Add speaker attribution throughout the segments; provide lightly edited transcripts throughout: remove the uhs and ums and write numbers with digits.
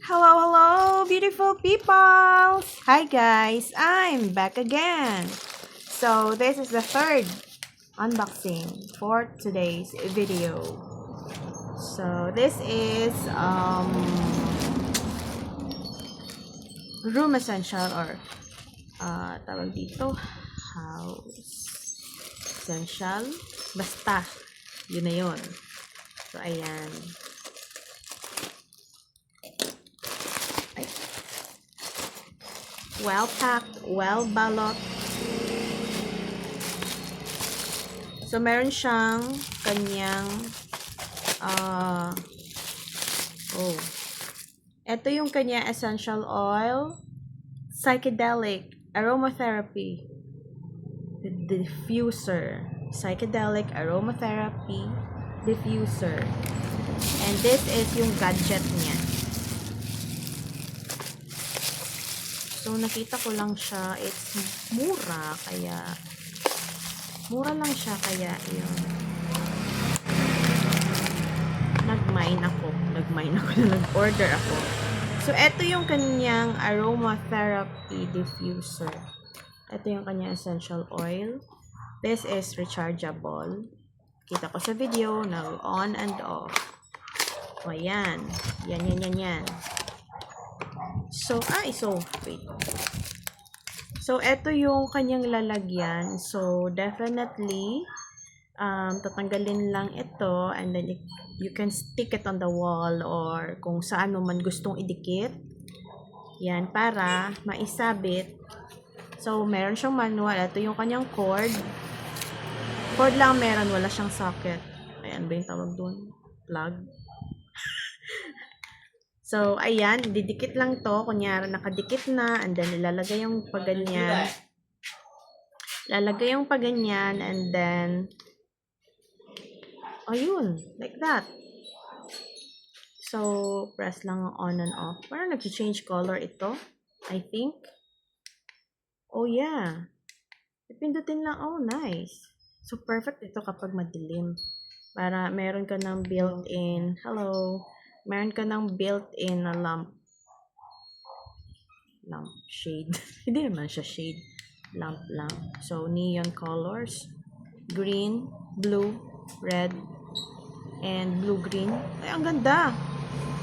Speaker 1: Hello, hello, beautiful people! Hi guys, I'm back again. So this is the third unboxing for today's video. So this is room essential or tawag dito house essential. Basta, yun na yun. So ayan. Well packed, well balot. So meron siyang kanyang ito yung kanya essential oil, psychedelic aromatherapy diffuser, psychedelic aromatherapy diffuser. And this is yung gadget niya. So, nakita ko lang siya. It's mura. Kaya, mura lang siya. Kaya, yun. Nag-mine ako. Nag-order ako. So, ito yung kanyang aromatherapy diffuser. Ito yung kanyang essential oil. This is rechargeable. Kita ko sa video. On and off. O, yan. Yan. So, wait. So, ito yung kanyang lalagyan. So, definitely, tatanggalin lang ito and then you can stick it on the wall or kung saan mo man gustong idikit. Yan, para maisabit. So, meron siyang manual. Ito yung kanyang cord. Cord lang meron, wala siyang socket. Ayan ba yung tawag doon? Plug. So, ayan, didikit lang to. Kunyari, nakadikit na. And then, ilalagay yung paganyan. Lalagay yung paganyan. And then, ayun, like that. So, press lang on and off. Parang nag-change color ito, I think. Oh, yeah. Ipindutin lang. Oh, nice. So, perfect ito kapag madilim. Para meron ka ng built-in, meron ka ng built-in na lamp shade. Hindi naman siya shade. Lamp lang. So, neon colors. Green, blue, red, and blue-green. Ay, ang ganda!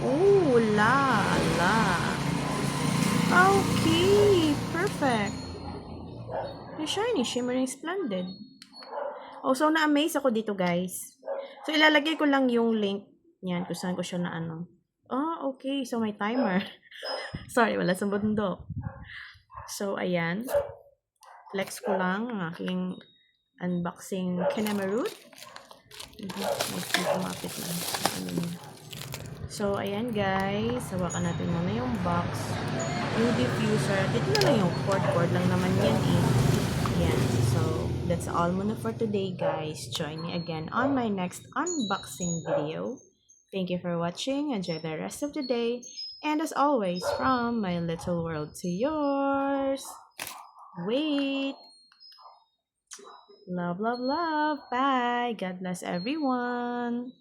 Speaker 1: Ooh, la. Okay, perfect. Yung shiny, shimmering, splendid. Oh, so na-amaze ako dito, guys. So, ilalagay ko lang yung link niyan kung saan ko siya na ano. Oh, okay. So, may timer. Sorry, wala sa bundok. So, ayan. Flex ko lang ang aking unboxing Kinemarut. Kumapit lang. So, ayan guys. Hawakan natin muna yung box. Yung diffuser. Dito na lang yung cord lang naman yan eh. Ayan. So, that's all muna for today guys. Join me again on my next unboxing video. Thank you for watching. Enjoy the rest of the day. And as always, from my little world to yours. Wait. Love. Bye. God bless everyone.